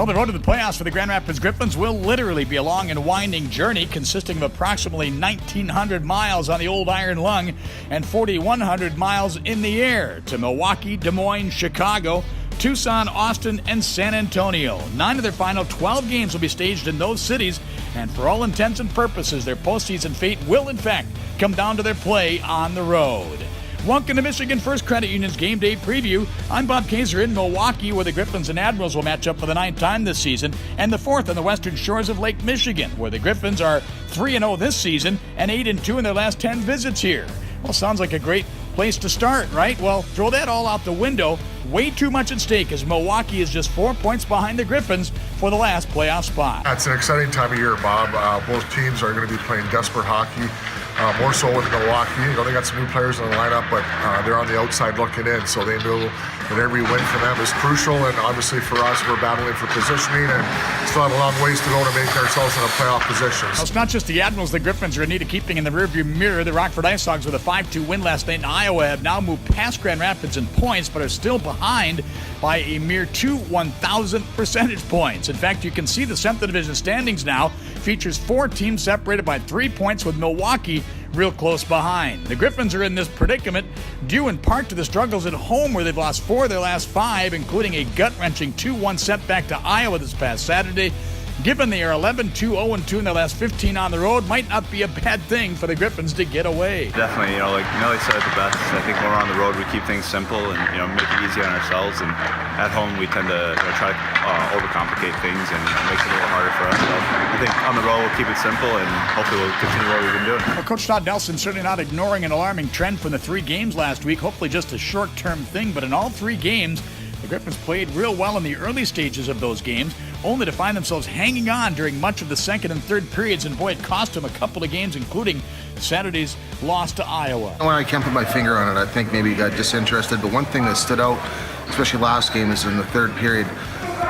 Well, the road to the playoffs for the Grand Rapids Griffins will literally be a long and winding journey consisting of approximately 1,900 miles on the old iron lung and 4,100 miles in the air to Milwaukee, Des Moines, Chicago, Tucson, Austin, and San Antonio. 9 of their final 12 games will be staged in those cities, and for all intents and purposes, their postseason fate will, in fact, come down to their play on the road. Welcome to Michigan First Credit Union's Game Day Preview. I'm Bob Kaser in Milwaukee, where the Griffins and Admirals will match up for the 9th time this season, and the 4th on the western shores of Lake Michigan, where the Griffins are 3-0 this season and 8-2 in their last 10 visits here. Well, sounds like a great place to start, right? Well, throw that all out the window. Way too much at stake as Milwaukee is just 4 points behind the Griffins for the last playoff spot. It's an exciting time of year, Bob. Both teams are going to be playing desperate hockey. More so with Milwaukee. They got some new players in the lineup, but they're on the outside looking in, so they know that every win for them is crucial. And obviously for us, we're battling for positioning and still have a long ways to go to make ourselves in a playoff position. Well, it's not just the Admirals the Griffins are in need of keeping in the rearview mirror. The Rockford Ice Hogs with a 5-2 win last night in Iowa have now moved past Grand Rapids in points, but are still behind by a mere 2 1,000 percentage points. In fact, you can see the Central Division standings now features 4 teams separated by 3 points, with Milwaukee real close behind. The Griffins are in this predicament due in part to the struggles at home, where they've lost 4 of their last 5, including a gut-wrenching 2-1 setback to Iowa this past Saturday. Given they are 11-2, 0-2 in their last 15 on the road, might not be a bad thing for the Griffins to get away. Definitely, like Millie said it the best. I think when we're on the road, we keep things simple and make it easy on ourselves. And at home, we tend to try to overcomplicate things, and it makes it a little harder for us. So I think on the road, we'll keep it simple, and hopefully we'll continue what we've been doing. Well, Coach Todd Nelson certainly not ignoring an alarming trend from the 3 games last week. Hopefully just a short-term thing, but in all 3 games, the Griffins played real well in the early stages of those games, only to find themselves hanging on during much of the second and third periods, and boy, it cost them a couple of games, including Saturday's loss to Iowa. When I can't put my finger on it, I think maybe he got disinterested, but one thing that stood out, especially last game, is in the third period,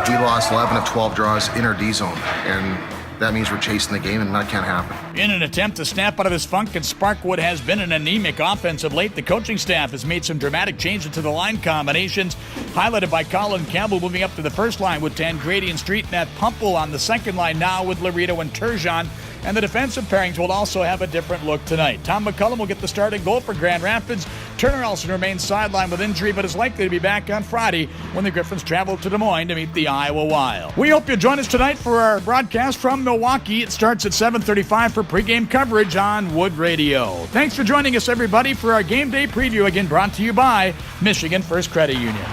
we lost 11 of 12 draws in our D zone, and that means we're chasing the game, and that can't happen. In an attempt to snap out of his funk and spark what has been an anemic offense of late, the coaching staff has made some dramatic changes to the line combinations, highlighted by Colin Campbell moving up to the first line with Tangradi and Street, and Matt Pumple on the second line now with Laredo and Turgeon. And the defensive pairings will also have a different look tonight. Tom McCullum will get the starting goal for Grand Rapids. Turner Elson remains sidelined with injury, but is likely to be back on Friday when the Griffins travel to Des Moines to meet the Iowa Wild. We hope you'll join us tonight for our broadcast from Milwaukee. It starts at 7:35 for pregame coverage on Wood Radio. Thanks for joining us, everybody, for our game day preview, again brought to you by Michigan First Credit Union.